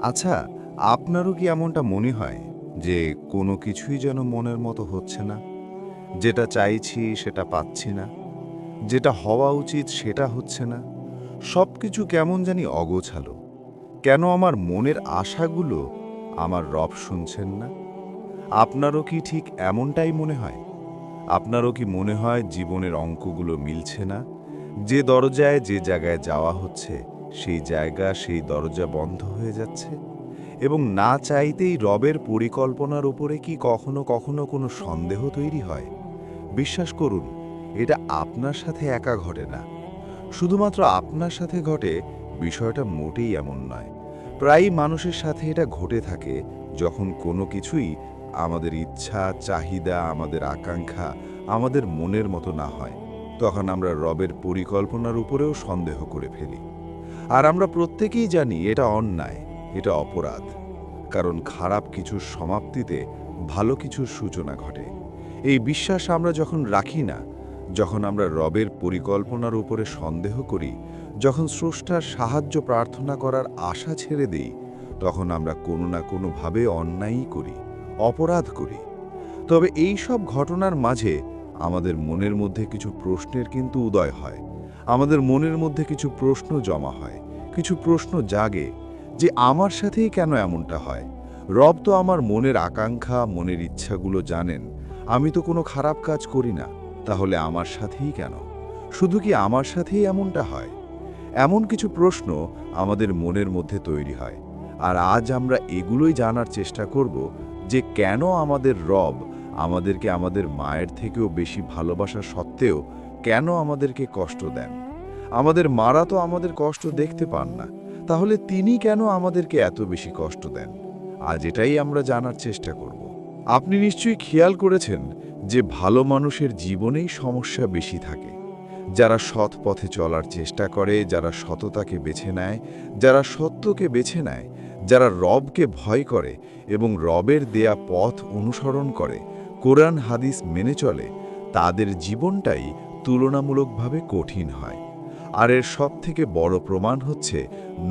আচ্ছা, আপনারও কি এমনটা মনে হয় যে কোনো কিছুই যেন মনের মতো হচ্ছে না? যেটা চাইছি সেটা পাচ্ছি না, যেটা হওয়া উচিত সেটা হচ্ছে না। সবকিছু কেমন জানি অগোছালো। কেন আমার মনের আশাগুলো আমার রব শুনছেন না? আপনারও কি ঠিক এমনটাই মনে হয়? আপনারও কি মনে হয় জীবনের অঙ্কগুলো মিলছে না? যে দরজায় যে জায়গায় যাওয়া হচ্ছে, সেই জায়গা সেই দরজা বন্ধ হয়ে যাচ্ছে? এবং না চাইতেই রবের পরিকল্পনার উপরে কি কখনো কখনো কোনো সন্দেহ তৈরি হয়? বিশ্বাস করুন, এটা আপনার সাথে একা ঘটে না। শুধুমাত্র আপনার সাথে ঘটে বিষয়টা মোটেই এমন নয়। প্রায়ই মানুষের সাথে এটা ঘটে থাকে যখন কোনো কিছুই আমাদের ইচ্ছা, চাহিদা, আমাদের আকাঙ্ক্ষা, আমাদের মনের মতো না হয়। তখন আমরা রবের পরিকল্পনার উপরেও সন্দেহ করে ফেলি। আর আমরা প্রত্যেকেই জানি এটা অন্যায়, এটা অপরাধ। কারণ খারাপ কিছুর সমাপ্তিতে ভালো কিছুর সূচনা ঘটে। এই বিশ্বাস আমরা যখন রাখি না, যখন আমরা রবের পরিকল্পনার উপরে সন্দেহ করি, যখন স্রষ্টার সাহায্য প্রার্থনা করার আশা ছেড়ে দেই, তখন আমরা কোনো না কোনোভাবে অন্যায়ই করি, অপরাধ করি। তবে এই সব ঘটনার মাঝে আমাদের মনের মধ্যে কিছু প্রশ্নের কিন্তু উদয় হয়। আমাদের মনের মধ্যে কিছু প্রশ্ন জমা হয়, কিছু প্রশ্ন জাগে যে আমার সাথেই কেন এমনটা হয়। রব তো আমার মনের আকাঙ্ক্ষা, মনের ইচ্ছাগুলো জানেন। আমি তো কোনো খারাপ কাজ করি না, তাহলে আমার সাথেই কেন? শুধু কি আমার সাথেই এমনটা হয়? এমন কিছু প্রশ্ন আমাদের মনের মধ্যে তৈরি হয়। আর আজ আমরা এগুলোই জানার চেষ্টা করব যে কেন আমাদের রব আমাদেরকে আমাদের মায়ের থেকেও বেশি ভালোবাসা সত্ত্বেও কেন আমাদেরকে কষ্ট দেন। আমাদের মারা তো আমাদের কষ্ট দেখতে পান না, তাহলে তিনি কেন আমাদেরকে এত বেশি কষ্ট দেন? আজ এটাই আমরা জানার চেষ্টা করব। আপনি নিশ্চয়ই খেয়াল করেছেন যে ভালো মানুষের জীবনেই সমস্যা বেশি থাকে। যারা সৎ পথে চলার চেষ্টা করে, যারা সততাকে বেছে নেয়, যারা সত্যকে বেছে নেয়, যারা রবকে ভয় করে এবং রবের দেয়া পথ অনুসরণ করে, কোরআন হাদিস মেনে চলে, তাদের জীবনটাই তুলনামূলকভাবে কঠিন হয়। আর এর সবথেকে বড় প্রমাণ হচ্ছে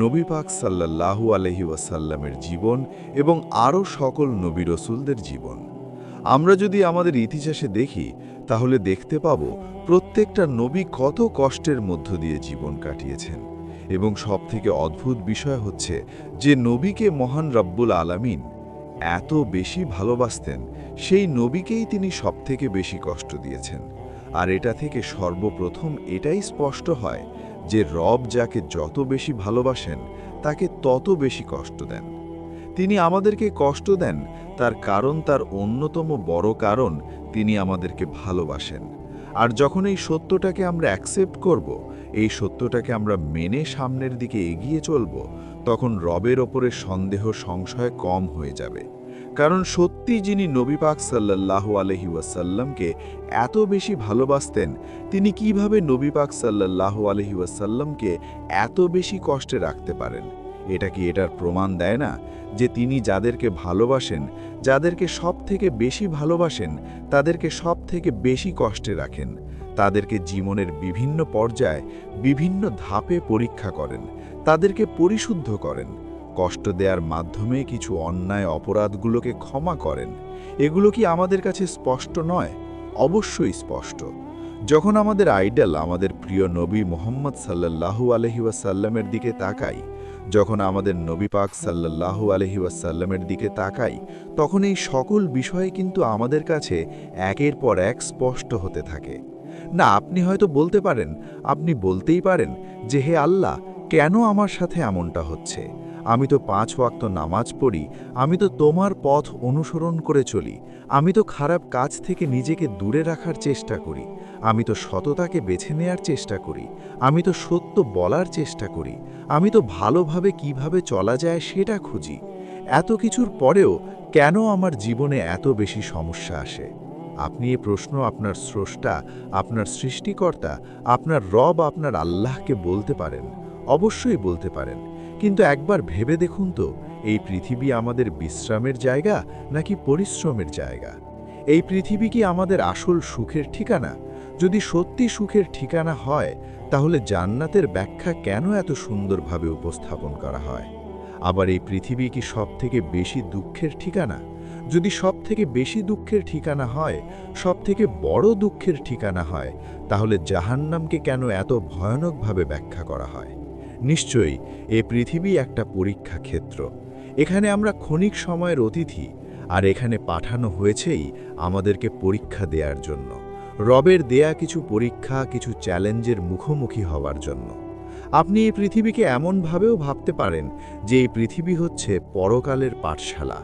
নবী পাক সাল্লাল্লাহু আলাইহি ওয়াসাল্লামের জীবন এবং আরও সকল নবী রসুলদের জীবন। আমরা যদি আমাদের ইতিহাসে দেখি, তাহলে দেখতে পাব প্রত্যেকটা নবী কত কষ্টের মধ্য দিয়ে জীবন কাটিয়েছেন। এবং সবথেকে অদ্ভুত বিষয় হচ্ছে যে নবীকে মহান রব্বুল আলামিন এত বেশি ভালোবাসতেন, সেই নবীকেই তিনি সবথেকে বেশি কষ্ট দিয়েছেন। আর এটা থেকে সর্বপ্রথম এটাই স্পষ্ট হয় যে রব যাকে যত বেশি ভালোবাসেন তাকে তত বেশি কষ্ট দেন। তিনি আমাদেরকে কষ্ট দেন, তার কারণ, তার অন্যতম বড় কারণ, তিনি আমাদেরকে ভালোবাসেন। আর যখন এই সত্যটাকে আমরা অ্যাকসেপ্ট করব, এই সত্যটাকে আমরা মেনে সামনের দিকে এগিয়ে চলব, তখন রবের ওপরে সন্দেহ সংশয় কম হয়ে যাবে। কারণ সত্যি যিনি নবী পাক সাল্লাল্লাহু আলাইহি ওয়াসাল্লামকে এত বেশি ভালোবাসতেন, তিনি কিভাবে নবী পাক সাল্লাল্লাহু আলাইহি ওয়াসাল্লামকে এত বেশি কষ্টে রাখতে পারেন? এটা কি এটার প্রমাণ দেয় না যে তিনি যাদেরকে ভালোবাসেন, যাদেরকে সবথেকে বেশি ভালোবাসেন, তাদেরকে সবথেকে বেশি কষ্টে রাখেন, তাদেরকে জীবনের বিভিন্ন পর্যায়ে বিভিন্ন ধাপে পরীক্ষা করেন, তাদেরকে পরিশুদ্ধ করেন, কষ্ট দেওয়ার মাধ্যমে কিছু অন্যায় অপরাধগুলোকে ক্ষমা করেন? এগুলো কি আমাদের কাছে স্পষ্ট নয়? অবশ্যই স্পষ্ট। যখন আমাদের আইডল, আমাদের প্রিয় নবী মুহাম্মদ সাল্লাল্লাহু আলাইহি ওয়াসাল্লামের দিকে তাকাই, যখন আমাদের নবী পাক সাল্লাল্লাহু আলাইহি ওয়াসাল্লামের দিকে তাকাই, তখন এই সকল বিষয় কিন্তু আমাদের কাছে একের পর এক স্পষ্ট হতে থাকে। না, আপনি হয়তো বলতে পারেন, আপনি বলতেই পারেন যে হে আল্লাহ, কেন আমার সাথে এমনটা হচ্ছে? আমি তো 5 ওয়াক্ত নামাজ পড়ি, আমি তো তোমার পথ অনুসরণ করে চলি, আমি তো খারাপ কাজ থেকে নিজেকে দূরে রাখার চেষ্টা করি, আমি তো সততাকে বেছে নেয়ার চেষ্টা করি, আমি তো সত্য বলার চেষ্টা করি, আমি তো ভালোভাবে কিভাবে চলা যায় সেটা খুঁজি। এত কিছুর পরেও কেন আমার জীবনে এত বেশি সমস্যা আসে? আপনি এই প্রশ্ন আপনার স্রষ্টা, আপনার সৃষ্টিকর্তা, আপনার রব, আপনার আল্লাহকে বলতে পারেন। অবশ্যই বলতে পারেন। কিন্তু একবার ভেবে দেখুন তো, এই পৃথিবী আমাদের বিশ্রামের জায়গা নাকি পরিশ্রমের জায়গা? এই পৃথিবী কি আমাদের আসল সুখের ঠিকানা? যদি সত্যি সুখের ঠিকানা হয়, তাহলে জান্নাতের ব্যাখ্যা কেন এত সুন্দরভাবে উপস্থাপন করা হয়? আবার এই পৃথিবী কি সবথেকে বেশি দুঃখের ঠিকানা? যদি সবথেকে বেশি দুঃখের ঠিকানা হয়, সবথেকে বড় দুঃখের ঠিকানা হয়, তাহলে জাহান্নামকে কেন এত ভয়ানকভাবে ব্যাখ্যা করা হয়? নিশ্চয়ই এ পৃথিবী একটা পরীক্ষা ক্ষেত্র। এখানে আমরা ক্ষণিক সময়ের অতিথি, আর এখানে পাঠানো হয়েছেই আমাদেরকে পরীক্ষা দেওয়ার জন্য। রবের দেয়া কিছু পরীক্ষা, কিছু চ্যালেঞ্জের মুখোমুখি হওয়ার জন্য। আপনি এই পৃথিবীকে এমনভাবেও ভাবতে পারেন যে এই পৃথিবী হচ্ছে পরকালের পাঠশালা,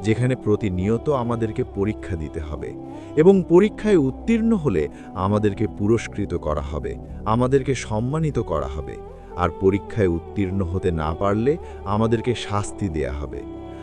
যেখানে প্রতিনিয়ত আমাদেরকে পরীক্ষা দিতে হবে, এবং পরীক্ষায় উত্তীর্ণ হলে আমাদেরকে পুরস্কৃত করা হবে, আমাদেরকে সম্মানিত করা হবে, আর পরীক্ষায় উত্তীর্ণ হতে না পারলে আমাদেরকে শাস্তি দেয়া হবে।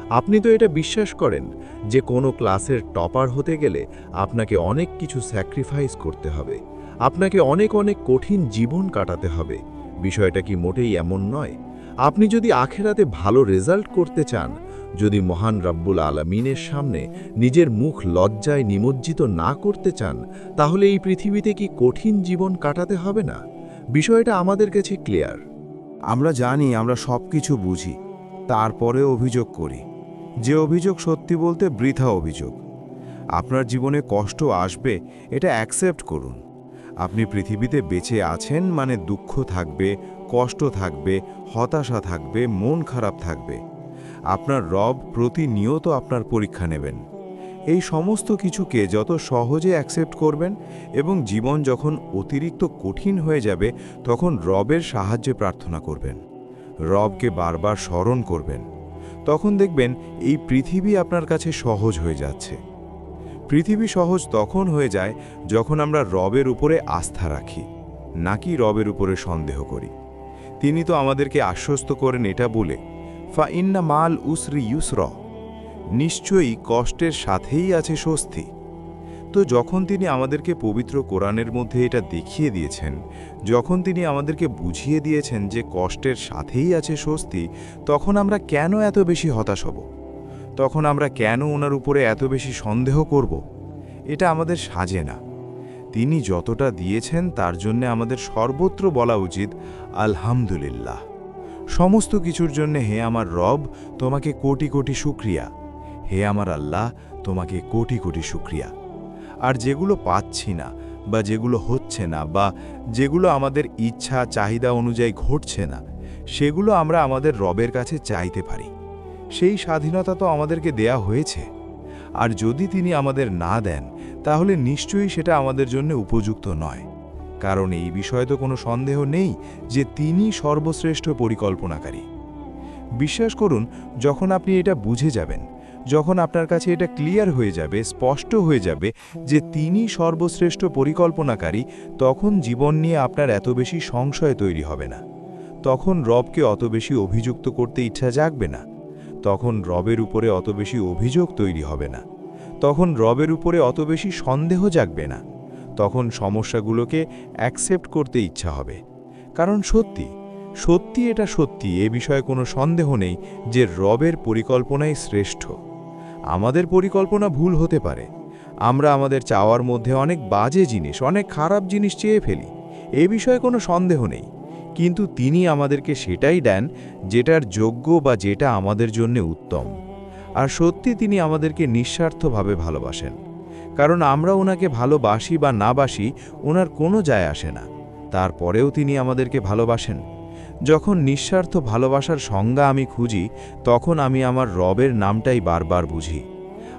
আপনি তো এটা বিশ্বাস করেন যে কোনো ক্লাসের টপার হতে গেলে আপনাকে অনেক কিছু স্যাক্রিফাইস করতে হবে, আপনাকে অনেক অনেক কঠিন জীবন কাটাতে হবে। বিষয়টা কি মোটেই এমন নয়? আপনি যদি আখেরাতে ভালো রেজাল্ট করতে চান, যদি মহান রব্বুল আলামিনের সামনে নিজের মুখ লজ্জায় নিমজ্জিত না করতে চান, তাহলে এই পৃথিবীতে কি কঠিন জীবন কাটাতে হবে না? বিষয়টা আমাদের কাছে ক্লিয়ার। আমরা জানি আমরা সব কিছু বুঝি, তারপরে অভিযোগ করি। যে অভিযোগ সত্যি বলতে বৃথা অভিযোগ। আপনার জীবনে কষ্ট আসবে, এটা অ্যাকসেপ্ট করুন। আপনি পৃথিবীতে বেঁচে আছেন মানে দুঃখ থাকবে, কষ্ট থাকবে, হতাশা থাকবে, মন খারাপ থাকবে। আপনার রব প্রতিনিয়ত আপনার পরীক্ষা নেবেন। এই সমস্ত কিছুকে যত সহজে অ্যাকসেপ্ট করবেন এবং জীবন যখন অতিরিক্ত কঠিন হয়ে যাবে, তখন রবের সাহায্যে প্রার্থনা করবেন, রবকে বারবার স্মরণ করবেন। তখন দেখবেন এই পৃথিবী আপনার কাছে সহজ হয়ে যাচ্ছে। পৃথিবী সহজ তখন হয়ে যায় যখন আমরা রবের উপরে আস্থা রাখি, নাকি রবের উপরে সন্দেহ করি। তিনি তো আমাদেরকে আশ্বস্ত করেন এটা বলে, ফা ইন্না মাল উসরি ইউসর, নিশ্চয়ই কষ্টের সাথেই আছে স্বস্তি। তো যখন তিনি আমাদেরকে পবিত্র কোরআনের মধ্যে এটা দেখিয়ে দিয়েছেন, যখন তিনি আমাদেরকে বুঝিয়ে দিয়েছেন যে কষ্টের সাথেই আছে স্বস্তি, তখন আমরা কেন এত বেশি হতাশ হব? তখন আমরা কেন ওনার উপরে এত বেশি সন্দেহ করব? এটা আমাদের সাজে না। তিনি যতটা দিয়েছেন তার জন্য আমাদের সর্বত্র বলা উচিত আলহামদুলিল্লাহ। সমস্ত কিছুর জন্য হে আমার রব, তোমাকে কোটি কোটি শুকরিয়া। হে আমার আল্লাহ, তোমাকে কোটি কোটি শুকরিয়া। আর যেগুলো পাচ্ছি না, বা যেগুলো হচ্ছে না, বা যেগুলো আমাদের ইচ্ছা চাহিদা অনুযায়ী ঘটছে না, সেগুলো আমরা আমাদের রবের কাছে চাইতে পারি। সেই স্বাধীনতা তো আমাদেরকে দেয়া হয়েছে। আর যদি তিনি আমাদের না দেন, তাহলে নিশ্চয়ই সেটা আমাদের জন্য উপযুক্ত নয়। কারণ এই বিষয়ে তো কোনো সন্দেহ নেই যে তিনি সর্বশ্রেষ্ঠ পরিকল্পনাকারী। বিশ্বাস করুন, যখন আপনি এটা বুঝে যাবেন, যখন আপনার কাছে এটা ক্লিয়ার হয়ে যাবে, স্পষ্ট হয়ে যাবে যে তিনি সর্বশ্রেষ্ঠ পরিকল্পনাকারী, তখন জীবন নিয়ে আপনার এত বেশি সংশয় তৈরি হবে না। তখন রবকে অত বেশি অভিযুক্ত করতে ইচ্ছা জাগবে না। তখন রবের উপরে অত বেশি অভিযোগ তৈরি হবে না। তখন রবের উপরে অত বেশি সন্দেহ জাগবে না। তখন সমস্যাগুলোকে অ্যাকসেপ্ট করতে ইচ্ছা হবে। কারণ সত্যি সত্যি এটা সত্যি, এ বিষয়ে কোনো সন্দেহ নেই যে রবের পরিকল্পনাই শ্রেষ্ঠ। আমাদের পরিকল্পনা ভুল হতে পারে। আমরা আমাদের চাওয়ার মধ্যে অনেক বাজে জিনিস, অনেক খারাপ জিনিস চেয়ে ফেলি, এ বিষয়ে কোনো সন্দেহ নেই। কিন্তু তিনি আমাদেরকে সেটাই দেন যেটার যোগ্য বা যেটা আমাদের জন্য উত্তম। আর সত্যি তিনি আমাদেরকে নিঃস্বার্থভাবে ভালোবাসেন। কারণ আমরা ওনাকে ভালোবাসি বা না বাসি, ওনার কোনো যায় আসে না। তারপরেও তিনি আমাদেরকে ভালোবাসেন। যখন নিঃস্বার্থ ভালোবাসার সংজ্ঞা আমি খুঁজি, তখন আমি আমার রবের নামটাই বারবার বুঝি।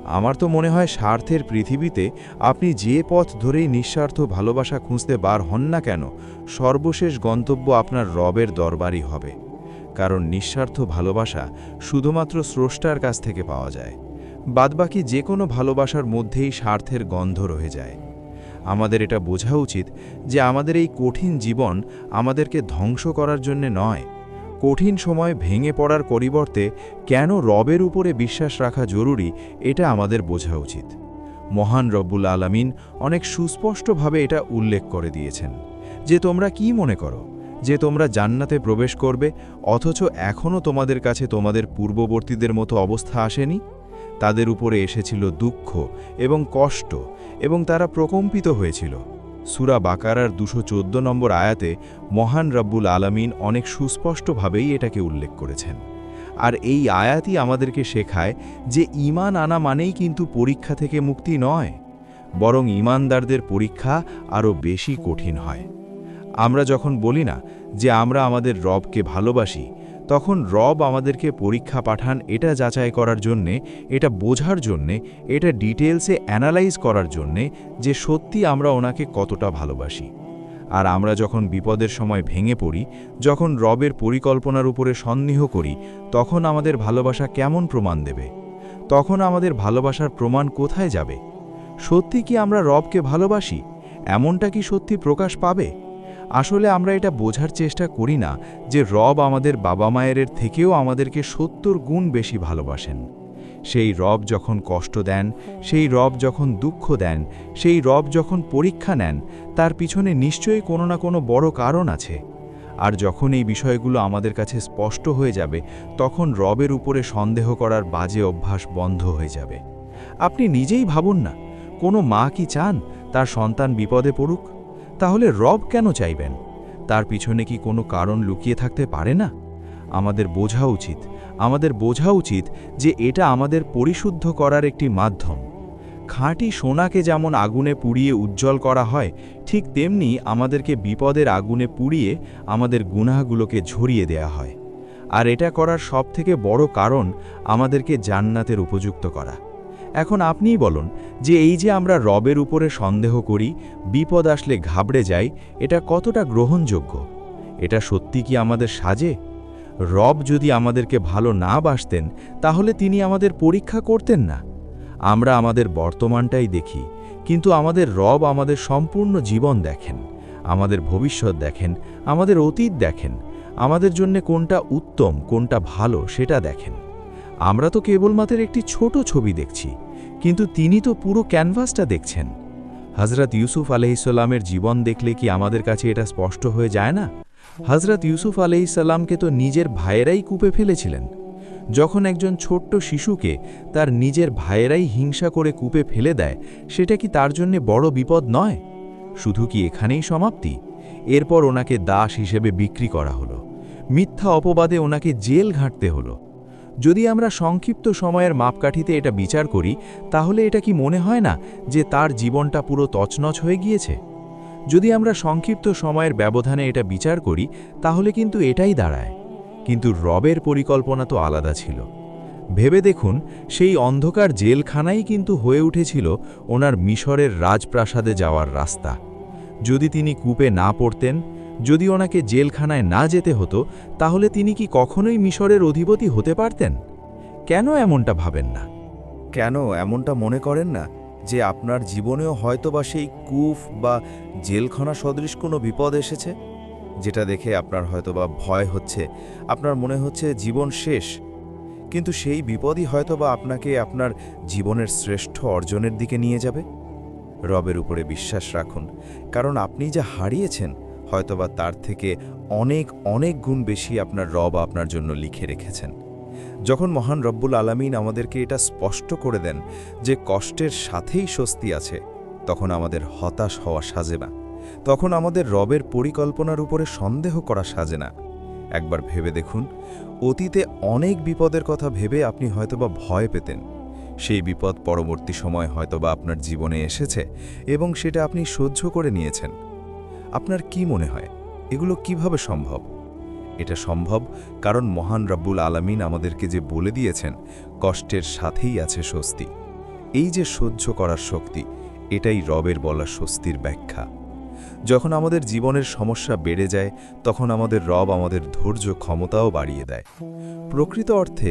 আমার তো মনে হয় স্বার্থের পৃথিবীতে আপনি যে পথ ধরেই নিঃস্বার্থ ভালোবাসা খুঁজতে বার হন না কেন, সর্বশেষ গন্তব্য আপনার রবের দরবারই হবে। কারণ নিঃস্বার্থ ভালোবাসা শুধুমাত্র স্রষ্টার কাছ থেকে পাওয়া যায়। বাদবাকি যে কোনো ভালোবাসার মধ্যেই স্বার্থের গন্ধ রয়ে যায়। আমাদের এটা বোঝা উচিত যে আমাদের এই কঠিন জীবন আমাদেরকে ধ্বংস করার জন্য নয়। কঠিন সময় ভেঙে পড়ার পরিবর্তে কেন রবের উপরে বিশ্বাস রাখা জরুরি, এটা আমাদের বোঝা উচিত। মহান রব্বুল আলামিন অনেক সুস্পষ্টভাবে এটা উল্লেখ করে দিয়েছেন যে তোমরা কি মনে করো যে তোমরা জান্নাতে প্রবেশ করবে, অথচ এখনও তোমাদের কাছে তোমাদের পূর্ববর্তীদের মতো অবস্থা আসেনি? তাদের উপরে এসেছিল দুঃখ এবং কষ্ট, এবং তারা প্রকম্পিত হয়েছিল। সূরা বাকারার 214 নম্বর আয়াতে মহান রব্বুল আলামিন অনেক সুস্পষ্টভাবেই এটাকে উল্লেখ করেছেন। আর এই আয়াতই আমাদেরকে শেখায় যে ঈমান আনা মানেই কিন্তু পরীক্ষা থেকে মুক্তি নয়, বরং ঈমানদারদের পরীক্ষা আরও বেশি কঠিন হয়। আমরা যখন বলি না যে আমরা আমাদের রবকে ভালোবাসি, তখন রব আমাদেরকে পরীক্ষা পাঠান এটা যাচাই করার জন্যে, এটা বোঝার জন্যে, এটা ডিটেলসে অ্যানালাইজ করার জন্যে যে সত্যি আমরা ওনাকে কতটা ভালোবাসি। আর আমরা যখন বিপদের সময় ভেঙে পড়ি, যখন রবের পরিকল্পনার উপরে সন্দেহ করি, তখন আমাদের ভালোবাসা কেমন প্রমাণ দেবে? তখন আমাদের ভালোবাসার প্রমাণ কোথায় যাবে? সত্যি কি আমরা রবকে ভালোবাসি? এমনটা কি সত্যি প্রকাশ পাবে? আসলে আমরা এটা বোঝার চেষ্টা করি না যে রব আমাদের বাবা মায়ের থেকেও আমাদেরকে ৭০ গুণ বেশি ভালোবাসেন। সেই রব যখন কষ্ট দেন, সেই রব যখন দুঃখ দেন, সেই রব যখন পরীক্ষা নেন, তার পিছনে নিশ্চয়ই কোনো না কোনো বড় কারণ আছে। আর যখন এই বিষয়গুলো আমাদের কাছে স্পষ্ট হয়ে যাবে, তখন রবের উপরে সন্দেহ করার বাজে অভ্যাস বন্ধ হয়ে যাবে। আপনি নিজেই ভাবুন না, কোনো মা কি চান তার সন্তান বিপদে পড়ুক? তাহলে রব কেন চাইবেন? তার পিছনে কি কোনো কারণ লুকিয়ে থাকতে পারে না? আমাদের বোঝা উচিত যে এটা আমাদের পরিশুদ্ধ করার একটি মাধ্যম। খাঁটি সোনাকে যেমন আগুনে পুড়িয়ে উজ্জ্বল করা হয়, ঠিক তেমনি আমাদেরকে বিপদের আগুনে পুড়িয়ে আমাদের গুনাহগুলোকে ঝরিয়ে দেয়া হয়। আর এটা করার সবথেকে বড় কারণ আমাদেরকে জান্নাতের উপযুক্ত করা। এখন আপনিই বলুন যে এই যে আমরা রবের উপরে সন্দেহ করি, বিপদ আসলে ঘাবড়ে যাই, এটা কতটা গ্রহণযোগ্য? এটা সত্যি কি আমাদের সাজে? রব যদি আমাদেরকে ভালো না বাসতেন, তাহলে তিনি আমাদের পরীক্ষা করতেন না। আমরা আমাদের বর্তমানটাই দেখি, কিন্তু আমাদের রব আমাদের সম্পূর্ণ জীবন দেখেন, আমাদের ভবিষ্যৎ দেখেন, আমাদের অতীত দেখেন, আমাদের জন্য কোনটা উত্তম কোনটা ভালো সেটা দেখেন। আমরা তো কেবলমাত্র একটি ছোট ছবি দেখছি, কিন্তু তিনি তো পুরো ক্যানভাসটা দেখছেন। হযরত ইউসুফ আলাইহিসসালামের জীবন দেখলে কি আমাদের কাছে এটা স্পষ্ট হয়ে যায় না? হযরত ইউসুফ আলাইহিসসালামকে তো নিজের ভাইয়েরাই কূপে ফেলেছিলেন। যখন একজন ছোট্ট শিশুকে তার নিজের ভাইয়েরাই হিংসা করে কূপে ফেলে দেয়, সেটা কি তার জন্য বড় বিপদ নয়? শুধু কি এখানেই সমাপ্তি? এরপর ওনাকে দাস হিসেবে বিক্রি করা হলো, মিথ্যা অপবাদে ওনাকে জেল ঘাঁটতে হলো। যদি আমরা সংক্ষিপ্ত সময়ের মাপকাঠিতে এটা বিচার করি, তাহলে এটা কি মনে হয় না যে তার জীবনটা পুরো তছনছ হয়ে গিয়েছে? যদি আমরা সংক্ষিপ্ত সময়ের ব্যবধানে এটা বিচার করি, তাহলে কিন্তু এটাই দাঁড়ায়। কিন্তু রবের পরিকল্পনা তো আলাদা ছিল। ভেবে দেখুন, সেই অন্ধকার জেলখানাই কিন্তু হয়ে উঠেছিল ওনার মিশরের রাজপ্রাসাদে যাওয়ার রাস্তা। যদি তিনি কূপে না পড়তেন, যদি ওনাকে জেলখানায় না যেতে হতো, তাহলে তিনি কি কখনোই মিশরের অধিপতি হতে পারতেন? কেন এমনটা ভাবেন না? কেন এমনটা মনে করেন না যে আপনার জীবনেও হয়তোবা সেই কূপ বা জেলখানা সদৃশ কোনো বিপদ এসেছে, যেটা দেখে আপনার হয়তোবা ভয় হচ্ছে, আপনার মনে হচ্ছে জীবন শেষ, কিন্তু সেই বিপদই হয়তোবা আপনাকে আপনার জীবনের শ্রেষ্ঠ অর্জনের দিকে নিয়ে যাবে? রবের উপরে বিশ্বাস রাখুন, কারণ আপনি যা হারিয়েছেন হয়তোবা তার থেকে অনেক অনেক গুণ বেশি আপনার রব আপনার জন্য লিখে রেখেছেন। যখন মহান রব্বুল আলামিন আমাদেরকে এটা স্পষ্ট করে দেন যে কষ্টের সাথেই স্বস্তি আছে, তখন আমাদের হতাশ হওয়া সাজে না, তখন আমাদের রবের পরিকল্পনার উপরে সন্দেহ করা সাজে না। একবার ভেবে দেখুন, অতীতে অনেক বিপদের কথা ভেবে আপনি হয়তোবা ভয় পেতেন। সেই বিপদ পরবর্তী সময় হয়তোবা আপনার জীবনে এসেছে এবং সেটা আপনি সহ্য করে নিয়েছেন। আপনার কি মনে হয় এগুলো কিভাবে সম্ভব? এটা সম্ভব কারণ মহান রব্বুল আলামিন আমাদেরকে যে বলে দিয়েছেন কষ্টের সাথেই আছে স্বস্তি। এই যে সহ্য করার শক্তি, এটাই রবের বলা স্বস্তির ব্যাখ্যা। যখন আমাদের জীবনের সমস্যা বেড়ে যায়, তখন আমাদের রব আমাদের ধৈর্য ক্ষমতাও বাড়িয়ে দেয়। প্রকৃত অর্থে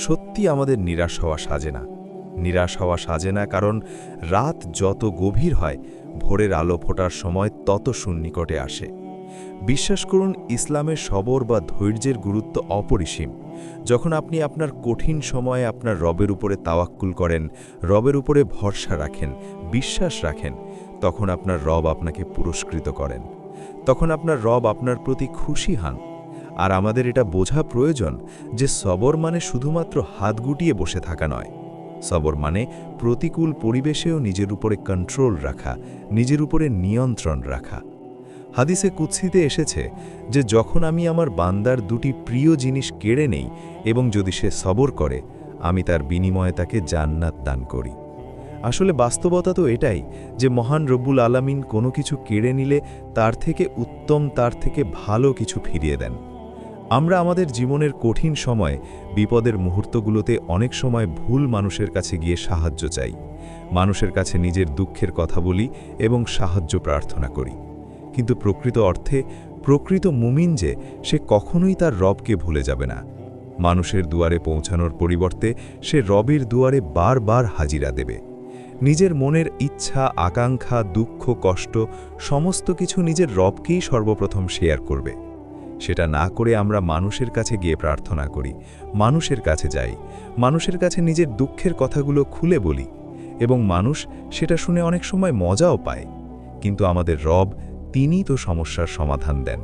সত্যি আমাদের নিরাশ হওয়া সাজে না। নিরাশ হওয়া সাজে না, কারণ রাত যত গভীর হয়, ভোরের আলো ফোটার সময় তত সুনিকটে আসে। বিশ্বাস করুন, ইসলামের সবর বা ধৈর্যের গুরুত্ব অপরিসীম। যখন আপনি আপনার কঠিন সময়ে আপনার রবের উপরে তাওয়াক্কুল করেন, রবের উপরে ভরসা রাখেন, বিশ্বাস রাখেন, তখন আপনার রব আপনাকে পুরস্কৃত করেন। তখন আপনার রব আপনার প্রতি খুশি হন। আর আমাদের এটা বোঝা প্রয়োজন যে সবর মানে শুধুমাত্র হাত গুটিয়ে বসে থাকা নয়। সবর মানে প্রতিকূল পরিবেশেও নিজের উপরে কন্ট্রোল রাখা, নিজের উপরে নিয়ন্ত্রণ রাখা। হাদিসে কুদসিতে এসেছে যে যখন আমি আমার বান্দার দুটি প্রিয় জিনিস কেড়ে নেই এবং যদি সে সবর করে আমি তার বিনিময়ে তাকে জান্নাত দান করি। আসলে বাস্তবতা তো এটাই যে মহান রব্বুল আলামিন কোনো কিছু কেড়ে নিলে তার থেকে উত্তম, তার থেকে ভালো কিছু ফিরিয়ে দেন। আমরা আমাদের জীবনের কঠিন সময়, বিপদের মুহূর্তগুলোতে অনেক সময় ভুল মানুষের কাছে গিয়ে সাহায্য চাই, মানুষের কাছে নিজের দুঃখের কথা বলি এবং সাহায্য প্রার্থনা করি। কিন্তু প্রকৃত অর্থে প্রকৃত মুমিন যে সে কখনোই তার রবকে ভুলে যাবে না। মানুষের দুয়ারে পৌঁছানোর পরিবর্তে সে রবের দুয়ারে বারবার হাজিরা দেবে। নিজের মনের ইচ্ছা, আকাঙ্ক্ষা, দুঃখ, কষ্ট সমস্ত কিছু নিজের রবকেই সর্বপ্রথম শেয়ার করবে। সেটা না করে আমরা মানুষের কাছে গিয়ে প্রার্থনা করি, মানুষের কাছে যাই, মানুষের কাছে নিজের দুঃখের কথাগুলো খুলে বলি এবং মানুষ সেটা শুনে অনেক সময় মজাও পায়। কিন্তু আমাদের রব, তিনিই তো সমস্যার সমাধান দেন,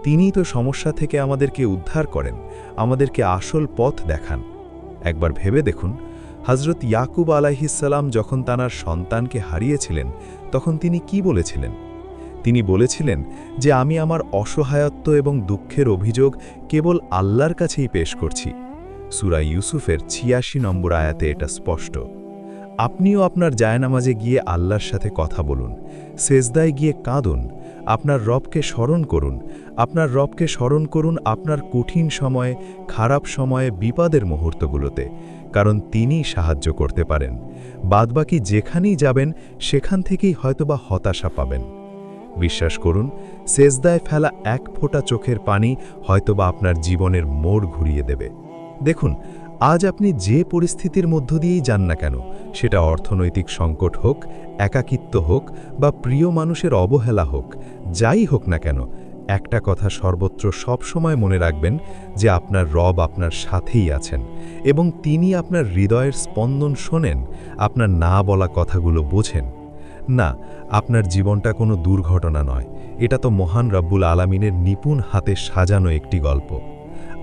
তিনিই তো সমস্যা থেকে আমাদেরকে উদ্ধার করেন, আমাদেরকে আসল পথ দেখান। একবার ভেবে দেখুন, হযরত ইয়াকুব আলাইহিসসালাম যখন তাঁর সন্তানকে হারিয়েছিলেন তখন তিনি কি বলেছিলেন? তিনি বলেছিলেন যে আমি আমার অসহায়ত্ব এবং দুঃখের অভিযোগ কেবল আল্লাহর কাছেই পেশ করছি। সূরা ইউসুফের ৮৬ নম্বর আয়াতে এটা স্পষ্ট। আপনিও আপনার জায়নামাজে গিয়ে আল্লাহর সাথে কথা বলুন, সেজদায় গিয়ে কাঁদুন, আপনার রবকে স্মরণ করুন, আপনার রবকে স্মরণ করুন আপনার কঠিন সময়ে, খারাপ সময়ে, বিপদের মুহূর্তগুলোতে, কারণ তিনিই সাহায্য করতে পারেন। বাদবাকি যেখানেই যাবেন সেখান থেকেই হয়তোবা হতাশা পাবেন। বিশ্বাস করুন, সেজদায় ফেলা এক ফোঁটা চোখের পানি হয়তোবা আপনার জীবনের মোড় ঘুরিয়ে দেবে। দেখুন, আজ আপনি যে পরিস্থিতির মধ্য দিয়েই যান না কেন, সেটা অর্থনৈতিক সংকট হোক, একাকিত্ব হোক বা প্রিয় মানুষের অবহেলা হোক, যাই হোক না কেন, একটা কথা সর্বত্র সবসময় মনে রাখবেন যে আপনার রব আপনার সাথেই আছেন এবং তিনি আপনার হৃদয়ের স্পন্দন শোনেন, আপনার না বলা কথাগুলো বোঝেন। না, আপনার জীবনটা কোনো দুর্ঘটনা নয়, এটা তো মহান রব্বুল আলামিনের নিপুণ হাতে সাজানো একটি গল্প।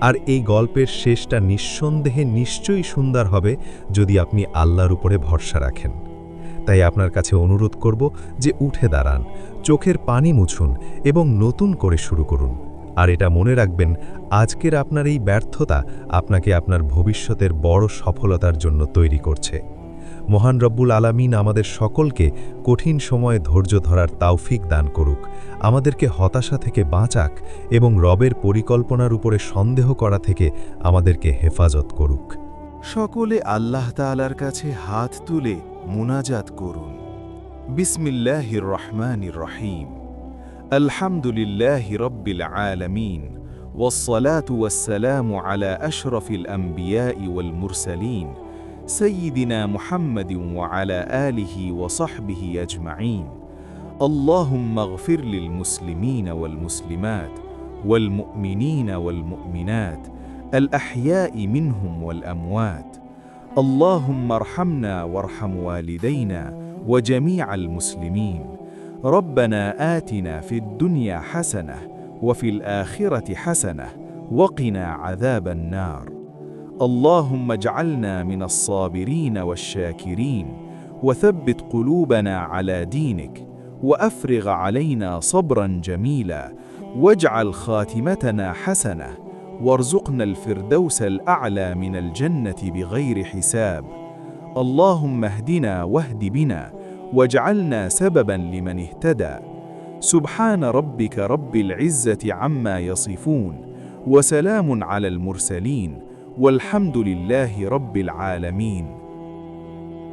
আর এই গল্পের শেষটা নিঃসন্দেহে নিশ্চয়ই সুন্দর হবে যদি আপনি আল্লাহর উপরে ভরসা রাখেন। তাই আপনার কাছে অনুরোধ করব যে উঠে দাঁড়ান, চোখের পানি মুছুন এবং নতুন করে শুরু করুন। আর এটা মনে রাখবেন, আজকের আপনার এই ব্যর্থতা আপনাকে আপনার ভবিষ্যতের বড় সফলতার জন্য তৈরি করছে। মহান রব্বুল আলামিন আমাদের সকলকে কঠিন সময়ে ধৈর্য ধরার তাওফিক দান করুক, আমাদেরকে হতাশা থেকে বাঁচাক এবং রবের পরিকল্পনার উপরে সন্দেহ করা থেকে আমাদেরকে হেফাজত করুক। সকলে আল্লাহ তাআলার কাছে হাত তুলে মুনাজাত করুন। বিসমিল্লাহির রহমানির রহিম। আলহামদুলিল্লাহি রাব্বিল আলামিন ওয়াসসালাতু ওয়াসসালামু আলা আশরাফিল আমবিয়াই ওয়াল মুরসালিন سيدنا محمد وعلى آله وصحبه أجمعين. اللهم اغفر للمسلمين والمسلمات والمؤمنين والمؤمنات الأحياء منهم والأموات. اللهم ارحمنا وارحم والدينا وجميع المسلمين. ربنا آتنا في الدنيا حسنة وفي الآخرة حسنة وقنا عذاب النار. اللهم اجعلنا من الصابرين والشاكرين وثبت قلوبنا على دينك وأفرغ علينا صبرا جميلا واجعل خاتمتنا حسنة وارزقنا الفردوس الأعلى من الجنة بغير حساب. اللهم اهدنا واهد بنا واجعلنا سببا لمن اهتدى. سبحان ربك رب العزة عما يصفون وسلام على المرسلين والحمد لله رب العالمين.